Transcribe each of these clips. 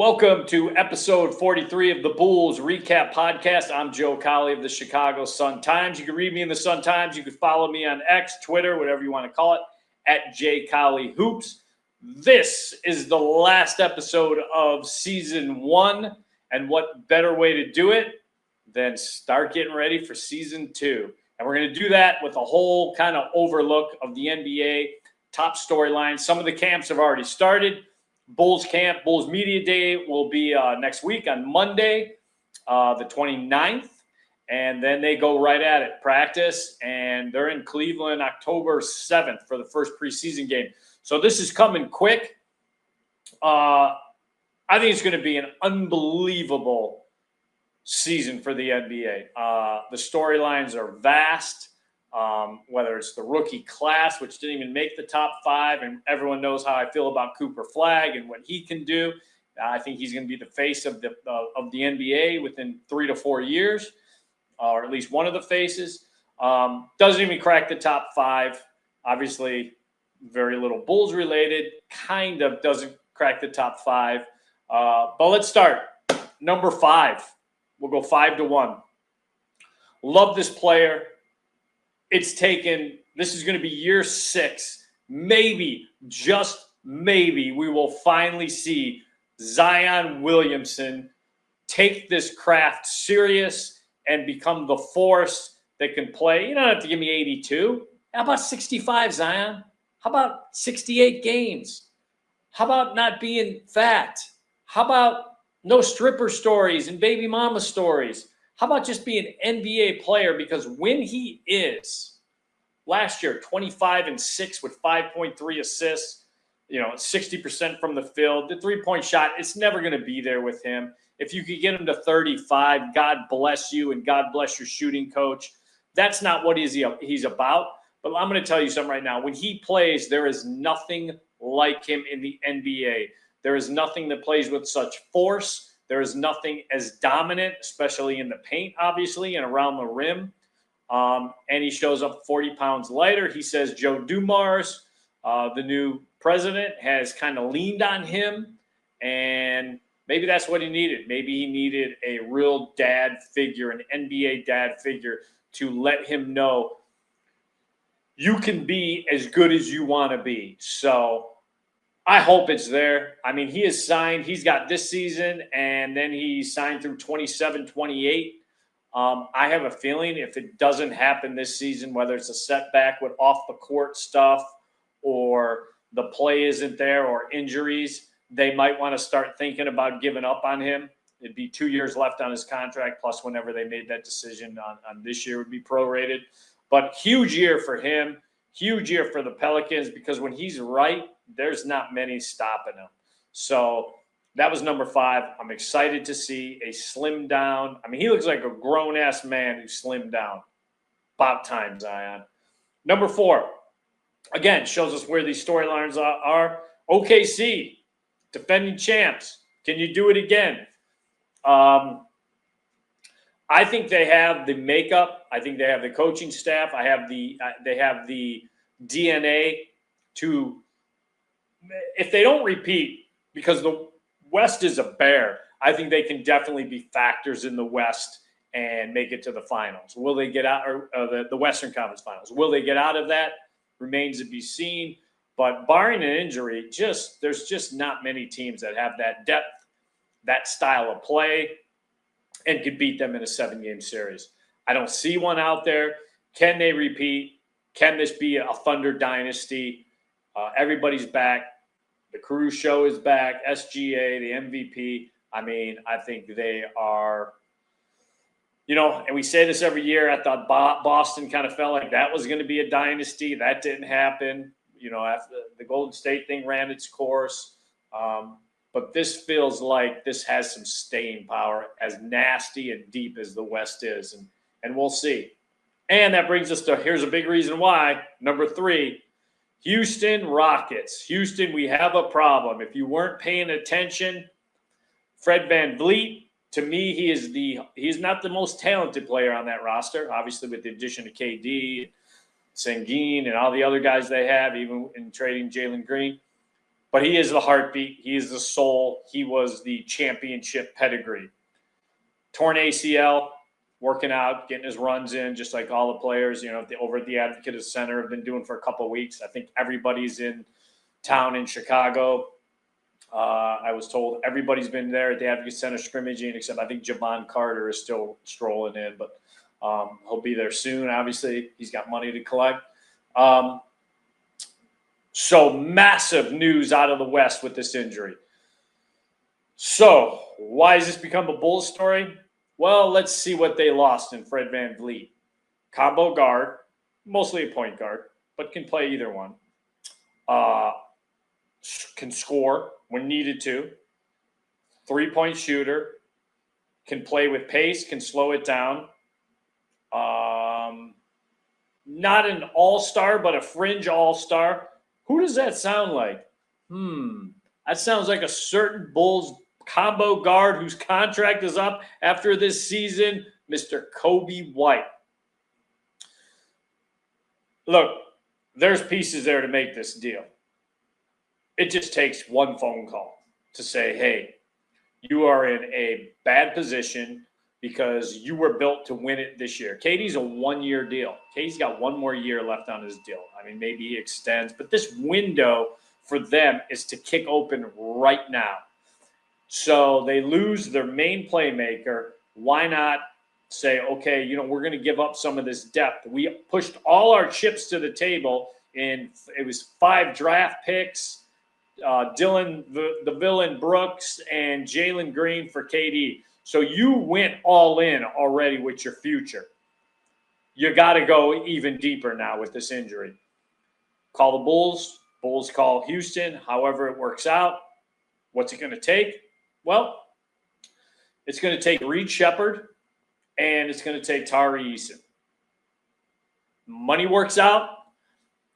Welcome to episode 43 of the Bulls REKAP Podcast. I'm Joe Cowley of the Chicago Sun-Times. You can read me in the Sun-Times. You can follow me on X, Twitter, whatever you want to call it, at @JCowleyHoops. This is the last episode of Season 1, and what better way to do it than start getting ready for Season 2. And we're going to do that with a whole kind of overlook of the NBA, top storylines. Some of the camps have already started. Bulls camp, Bulls Media Day will be next week on Monday, the 29th. And then they go right at it, practice. And they're in Cleveland October 7th for the first preseason game. So this is coming quick. I think it's going to be an unbelievable season for the NBA. The storylines are vast. Whether it's the rookie class, which didn't even make the top 5, and everyone knows how I feel about Cooper Flagg and what he can do. I think he's going to be the face of the NBA within 3 to 4 years, or at least one of the faces. Doesn't even crack the top 5. Obviously, very little Bulls related. Kind of doesn't crack the top 5. But let's start. Number 5. We'll go 5-1. Love this player. It's taken, this is going to be year 6. Maybe, just maybe, we will finally see Zion Williamson take this craft serious and become the force that can play. You don't have to give me 82. How about 65, Zion? How about 68 games? How about not being fat? How about no stripper stories and baby mama stories? How about just be an NBA player? Because when he is, last year, 25-6 with 5.3 assists, 60% from the field. The three-point shot, it's never going to be there with him. If you could get him to 35, God bless you and God bless your shooting coach. That's not what he's about. But I'm going to tell you something right now. When he plays, there is nothing like him in the NBA. There is nothing that plays with such force. There is nothing as dominant, especially in the paint, obviously, and around the rim. And he shows up 40 pounds lighter. He says Joe Dumars, the new president, has kind of leaned on him. And maybe that's what he needed. Maybe he needed a real dad figure, an NBA dad figure, to let him know you can be as good as you want to be. So I hope it's there. I mean, he is signed. He's got this season, and then he's signed through 27, 28. I have a feeling if it doesn't happen this season, whether it's a setback with off-the-court stuff or the play isn't there or injuries, they might want to start thinking about giving up on him. It'd be 2 years left on his contract, plus whenever they made that decision on this year would be prorated. But huge year for him, huge year for the Pelicans, because when he's right, there's not many stopping him. So that was number 5. I'm excited to see a slim down. I mean, he looks like a grown-ass man who slimmed down. About time, Zion. Number 4, again, shows us where these storylines are. OKC, defending champs. Can you do it again? I think they have the makeup. I think they have the coaching staff. They have the DNA to, if they don't repeat, because the West is a bear, I think they can definitely be factors in the West and make it to the finals. Will they get out, or the Western Conference Finals? Will they get out of that? Remains to be seen. But barring an injury, there's just not many teams that have that depth, that style of play, and could beat them in a 7-game series. I don't see one out there. Can they repeat? Can this be a Thunder dynasty? Everybody's back. The Crew Show is back. SGA, the MVP. I mean, I think they are, and we say this every year. I thought Boston kind of felt like that was going to be a dynasty. That didn't happen. After the Golden State thing ran its course. But this feels like this has some staying power, as nasty and deep as the West is. And we'll see. And that brings us to, here's a big reason why, number 3, Houston Rockets. Houston, we have a problem. If you weren't paying attention, Fred VanVleet, to me, he's not the most talented player on that roster, obviously with the addition of KD, Sengun, and all the other guys they have, even in trading Jalen Green. But he is the heartbeat. He is the soul. He was the championship pedigree. Torn ACL, working out, getting his runs in, just like all the players, over at the Advocate Center have been doing for a couple of weeks. I think everybody's in town in Chicago. I was told everybody's been there at the Advocate Center scrimmaging, except I think Javon Carter is still strolling in, but he'll be there soon. Obviously, he's got money to collect. So massive news out of the West with this injury. So why has this become a Bulls story? Well, let's see what they lost in Fred VanVleet. Combo guard, mostly a point guard, but can play either one. Can score when needed to. 3-point shooter. Can play with pace, can slow it down. Not an all-star, but a fringe all-star. Who does that sound like? That sounds like a certain Bulls combo guard whose contract is up after this season, Mr. Coby White. Look, there's pieces there to make this deal. It just takes one phone call to say, hey, you are in a bad position because you were built to win it this year. KD's a one-year deal. KD's got one more year left on his deal. I mean, maybe he extends, but this window for them is to kick open right now. So they lose their main playmaker. Why not say, okay, we're going to give up some of this depth. We pushed all our chips to the table, and it was 5 draft picks, Dylan the Villain Brooks, and Jalen Green for KD. So you went all in already with your future. You got to go even deeper now with this injury. Call the Bulls. Bulls call Houston. However it works out. What's it going to take? Well, it's going to take Reed Sheppard, and it's going to take Tari Eason. Money works out.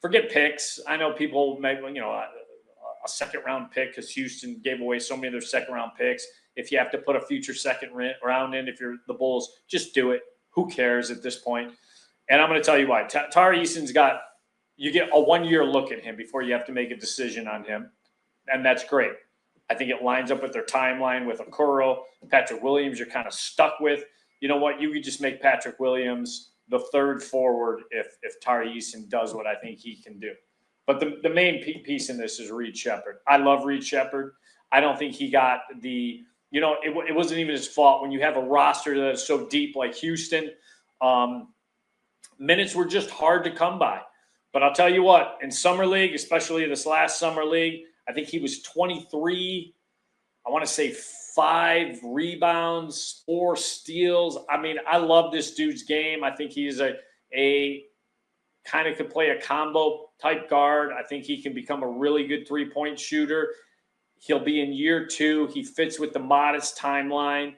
Forget picks. I know people make, a second-round pick because Houston gave away so many of their second-round picks. If you have to put a future second round in, if you're the Bulls, just do it. Who cares at this point? And I'm going to tell you why. Tari Eason's you get a one-year look at him before you have to make a decision on him, and that's great. I think it lines up with their timeline with Okoro. Patrick Williams, you're kind of stuck with. You know what? You could just make Patrick Williams the third forward if Tari Eason does what I think he can do. But the main piece in this is Reed Sheppard. I love Reed Sheppard. I don't think he got it wasn't even his fault when you have a roster that is so deep like Houston. Minutes were just hard to come by. But I'll tell you what, in Summer League, especially this last Summer League, I think he was 23, I want to say 5 rebounds, 4 steals. I mean, I love this dude's game. I think he's a kind of could play a combo type guard. I think he can become a really good 3-point shooter. He'll be in year 2. He fits with the modest timeline,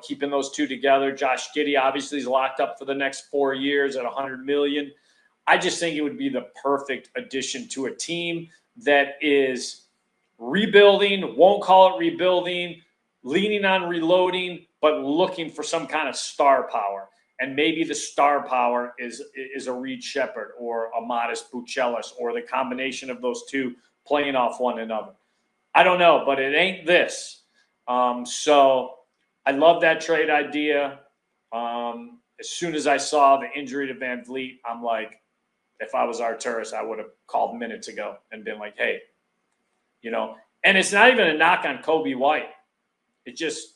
keeping those two together. Josh Giddey obviously is locked up for the next 4 years at $100 million. I just think it would be the perfect addition to a team that is rebuilding, won't call it rebuilding, leaning on reloading, but looking for some kind of star power. And maybe the star power is a Reed Sheppard or a Modest Buchelis or the combination of those two playing off one another. I don't know, but it ain't this. So I love that trade idea. As soon as I saw the injury to VanVleet, I'm like, if I was Arturas, I would have called minutes ago and been like, hey, and it's not even a knock on Coby White. It just,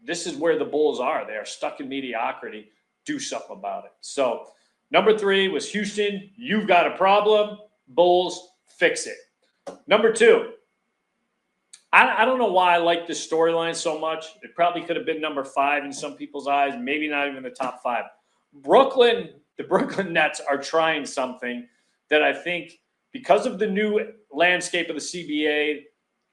this is where the Bulls are. They are stuck in mediocrity. Do something about it. So number 3 was Houston. You've got a problem. Bulls, fix it. Number 2, I don't know why I like this storyline so much. It probably could have been number 5 in some people's eyes, maybe not even the top 5. The Brooklyn Nets are trying something that I think, because of the new landscape of the CBA,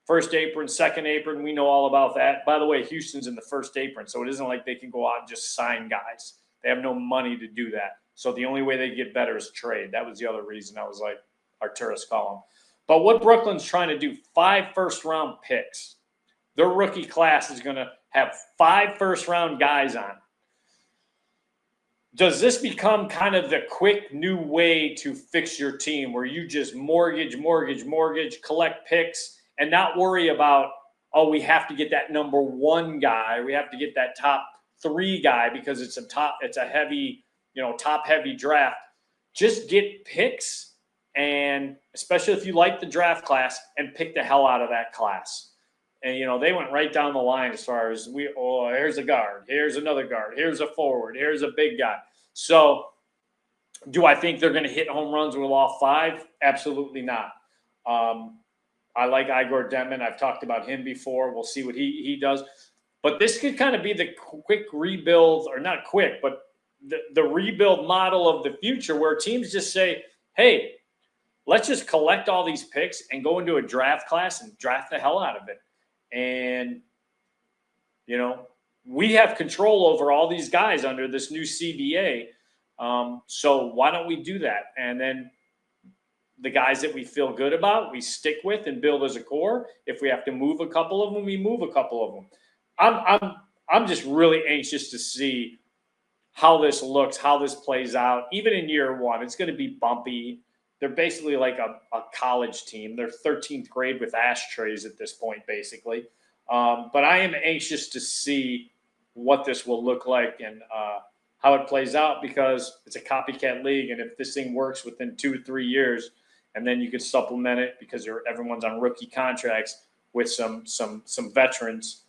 first apron, second apron, we know all about that. By the way, Houston's in the first apron, so it isn't like they can go out and just sign guys. They have no money to do that. So the only way they get better is trade. That was the other reason I was like, Arturas, call him. But what Brooklyn's trying to do, 5 first-round picks. Their rookie class is going to have 5 first-round guys on. does this become kind of the quick new way to fix your team where you just mortgage, collect picks, and not worry about, oh, we have to get that number one guy, we have to get that top three guy because it's a heavy, top heavy draft. Just get picks, and especially if you like the draft class, and pick the hell out of that class. And, they went right down the line as far as here's a guard, here's another guard, here's a forward, here's a big guy. So do I think they're going to hit home runs with all five? Absolutely not. I like Igor Denman. I've talked about him before. We'll see what he does. But this could kind of be the quick rebuild, or not quick, but the rebuild model of the future where teams just say, hey, let's just collect all these picks and go into a draft class and draft the hell out of it. And, we have control over all these guys under this new CBA. So why don't we do that? And then the guys that we feel good about, we stick with and build as a core. If we have to move a couple of them, we move a couple of them. I'm just really anxious to see how this looks, how this plays out. Even in year one, it's going to be bumpy. They're basically like a college team. They're 13th grade with ashtrays at this point, basically. But I am anxious to see what this will look like and how it plays out, because it's a copycat league. And if this thing works within 2 or 3 years, and then you could supplement it because everyone's on rookie contracts with some veterans,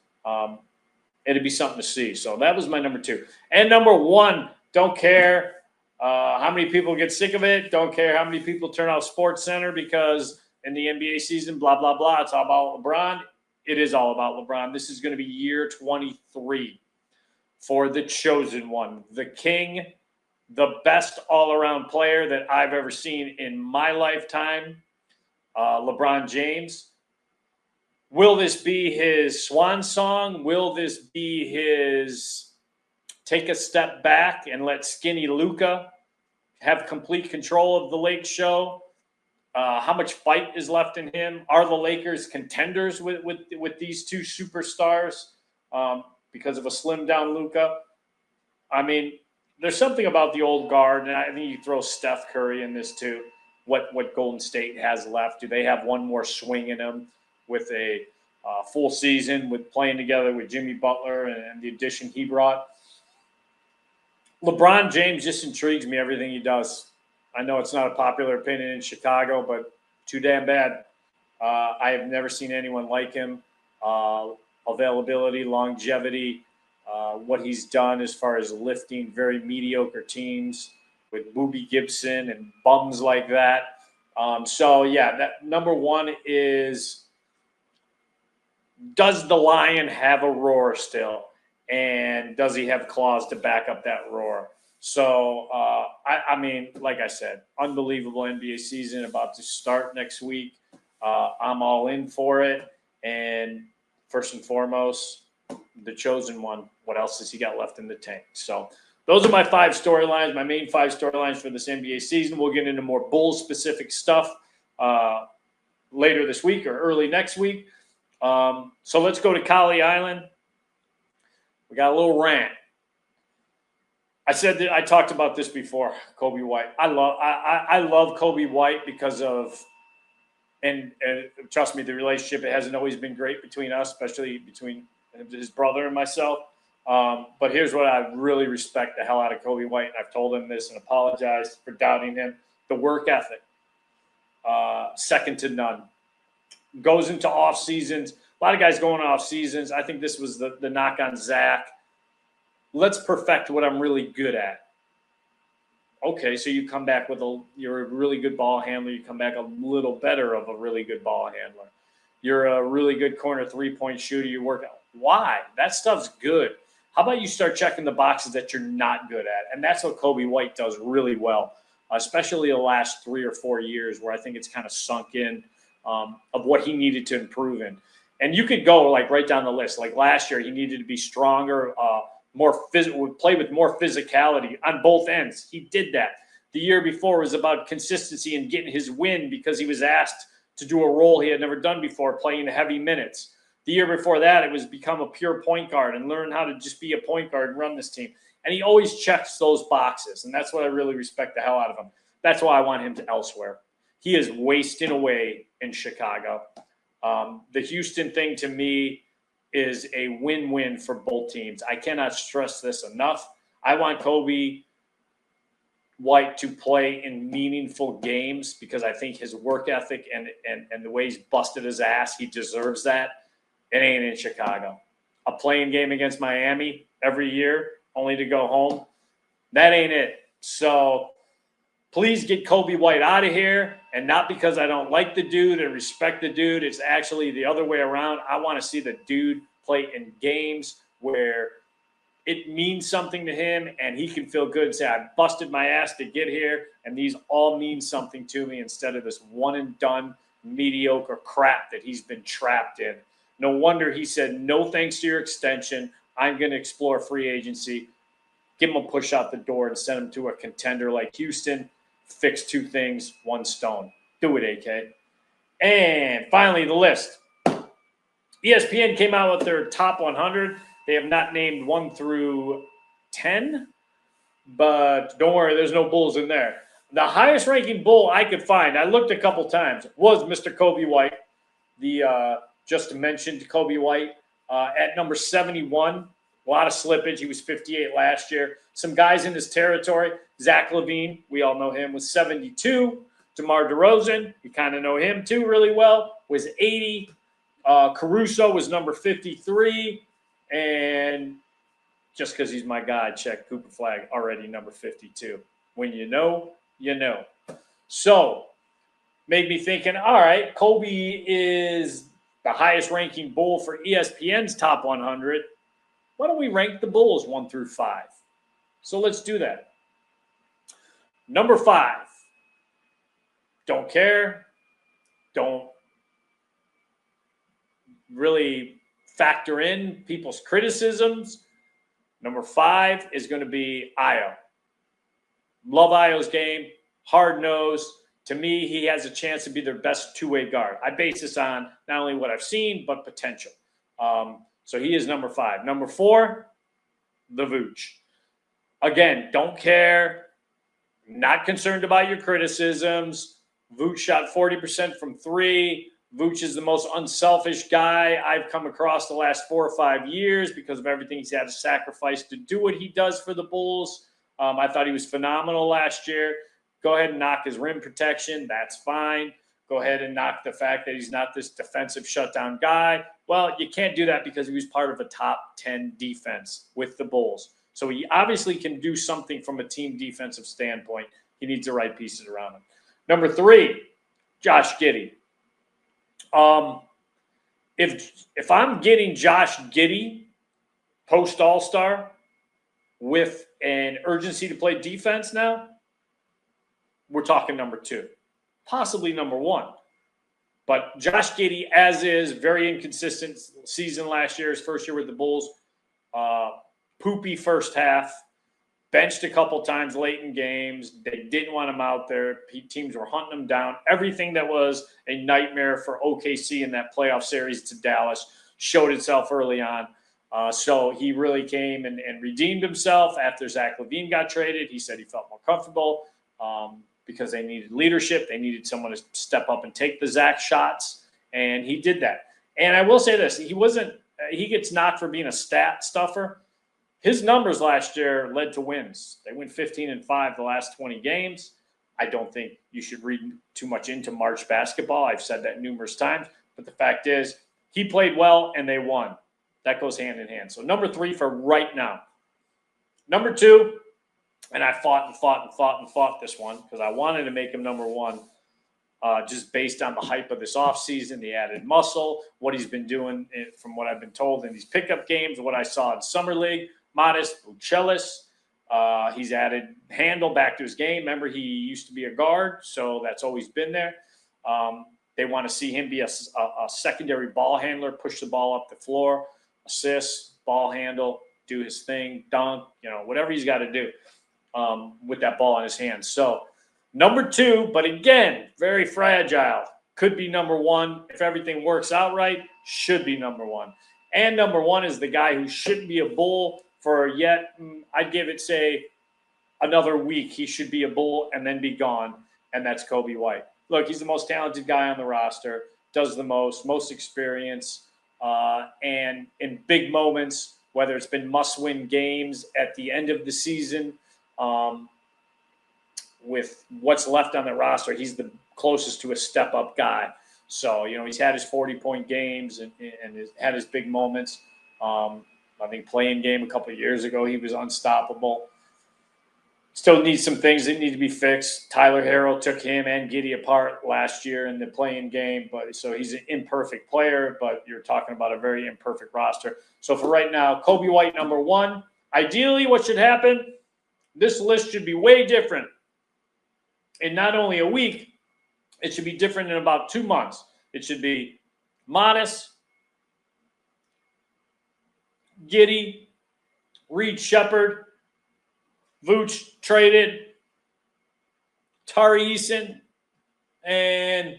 it'd be something to see. So that was my number 2. And number 1, don't care how many people get sick of it. Don't care how many people turn off Sports Center because in the NBA season, blah, blah, blah, it's all about LeBron. It is all about LeBron. This is going to be year 23 for the chosen one, the king, the best all-around player that I've ever seen in my lifetime, LeBron James. Will this be his swan song? Will this be his take a step back and let skinny Luka have complete control of the Lake Show? How much fight is left in him? Are the Lakers contenders with these two superstars because of a slimmed down Luka? I mean, there's something about the old guard, and I think you throw Steph Curry in this too. What Golden State has left? Do they have one more swing in them with a full season with playing together with Jimmy Butler and the addition he brought? LeBron James just intrigues me, everything he does. I know it's not a popular opinion in Chicago, but too damn bad. I have never seen anyone like him. Availability, longevity, what he's done as far as lifting very mediocre teams with Boobie Gibson and bums like that. That number 1 is, does the lion have a roar still? And does he have claws to back up that roar? So, I mean, like I said, unbelievable NBA season about to start next week. I'm all in for it. And first and foremost, the chosen one, what else has he got left in the tank? So those are my 5 storylines, my main 5 storylines for this NBA season. We'll get into more Bulls-specific stuff later this week or early next week. So let's go to Cowley Island. We got a little rant. I said that I talked about this before, Kobe White. I love Kobe White because of, and trust me, the relationship, it hasn't always been great between us, especially between his brother and myself. But here's what I really respect the hell out of Kobe White, and I've told him this and apologized for doubting him. The work ethic, second to none. Goes into off seasons. A lot of guys going off seasons. I think this was the knock on Zach. Let's perfect what I'm really good at. Okay, so you come back you're a really good ball handler. You come back a little better of a really good ball handler. You're a really good corner 3-point shooter. You work out. Why? That stuff's good. How about you start checking the boxes that you're not good at? And that's what Kobe White does really well, especially the last 3 or 4 years where I think it's kind of sunk in of what he needed to improve in. And you could go like right down the list. Like last year, he needed to be stronger, more physical, play with more physicality on both ends. He did that. The year before was about consistency and getting his win because he was asked to do a role he had never done before, playing heavy minutes. The year before that, it was become a pure point guard and learn how to just be a point guard and run this team. And he always checks those boxes, and that's what I really respect the hell out of him. That's why I want him to elsewhere. He is wasting away in Chicago. The Houston thing to me is a win-win for both teams. I cannot stress this enough. I want Kobe White to play in meaningful games because I think his work ethic and the way he's busted his ass, he deserves that. It ain't in Chicago. A playing game against Miami every year only to go home, that ain't it. So please get Kobe White out of here, and not because I don't like the dude and respect the dude. It's actually the other way around. I want to see the dude play in games where it means something to him and he can feel good and say, I busted my ass to get here, and these all mean something to me instead of this one-and-done mediocre crap that he's been trapped in. No wonder he said, no thanks to your extension. I'm going to explore free agency. Give him a push out the door and send him to a contender like Houston. Fix two things, one stone. Do it, AK. And finally, the list. ESPN came out with their top 100. They have not named 1 through 10, but don't worry, there's no Bulls in there. The highest ranking Bull I could find, I looked a couple times, was Mr. Kobe White, the just mentioned Kobe White, at number 71. A lot of slippage. He was 58 last year. Some guys in his territory. Zach LaVine, we all know him, was 72. DeMar DeRozan, you kind of know him too really well, was 80. Caruso was number 53. And just because he's my guy, check Cooper Flag, already number 52. When you know, you know. So, made me thinking, all right, Kobe is the highest ranking Bull for ESPN's top 100. Why don't we rank the Bulls 1 through 5? So let's do that. Number 5. Don't care. Don't really factor in people's criticisms. Number 5 is going to be Ayo. Love Ayo's game. Hard-nosed. To me, he has a chance to be their best two-way guard. I base this on not only what I've seen, but potential. So he is number 5. Number 4, the Vooch. Again, don't care. Not concerned about your criticisms. Vooch shot 40% from 3. Vooch is the most unselfish guy I've come across the last 4 or 5 years because of everything he's had to sacrifice to do what he does for the Bulls. I thought he was phenomenal last year. Go ahead and knock his rim protection. That's fine. Go ahead and knock the fact that he's not this defensive shutdown guy. Well, you can't do that because he was part of a top 10 defense with the Bulls. So he obviously can do something from a team defensive standpoint. He needs the right pieces around him. Number 3, Josh Giddey. If I'm getting Josh Giddey post All-Star with an urgency to play defense now, we're talking number 2, possibly number 1. But Josh Giddey, as is, very inconsistent season last year, his first year with the Bulls. Poopy first half, benched a couple times late in games. They didn't want him out there. Teams were hunting him down. Everything that was a nightmare for OKC in that playoff series to Dallas showed itself early on. So he really came and redeemed himself after Zach LaVine got traded. He said he felt more comfortable because they needed leadership. They needed someone to step up and take the Zach shots, and he did that. And I will say this, he gets knocked for being a stat stuffer. His numbers last year led to wins. They went 15-5 the last 20 games. I don't think you should read too much into March basketball. I've said that numerous times. But the fact is, he played well and they won. That goes hand in hand. So number 3 for right now. Number 2, and I fought this one because I wanted to make him number 1 just based on the hype of this offseason, the added muscle, what he's been doing from what I've been told in these pickup games, what I saw in Summer League. Modest Buchelis. He's added handle back to his game. Remember, he used to be a guard, so that's always been there. They want to see him be a secondary ball handler, push the ball up the floor, assist, ball handle, do his thing, dunk, whatever he's got to do with that ball in his hands. So number 2, but again, very fragile. Could be number 1. If everything works out right, should be number 1. And number 1 is the guy who shouldn't be a Bull for yet, I'd give it, say, another week. He should be a Bull and then be gone, and that's Coby White. Look, he's the most talented guy on the roster, does the most experience, and in big moments, whether it's been must-win games at the end of the season, with what's left on the roster, he's the closest to a step-up guy. So, he's had his 40-point games and had his big moments. I think playing game a couple of years ago, he was unstoppable. Still needs some things that need to be fixed. Tyler Herro took him and Giddey apart last year in the playing game, so he's an imperfect player, but you're talking about a very imperfect roster. So for right now, Coby White, number one. Ideally, what should happen, this list should be way different in not only a week, it should be different in about 2 months. It should be Modest, Giddey, Reed Shepherd, Vooch traded, Tari Eason, and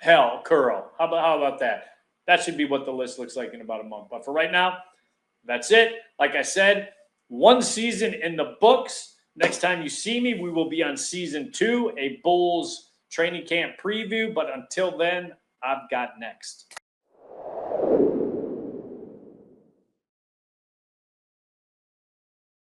Curl. How about that? That should be what the list looks like in about a month. But for right now, that's it. Like I said, 1 season in the books. Next time you see me, we will be on season 2, a Bulls training camp preview. But until then, I've got next.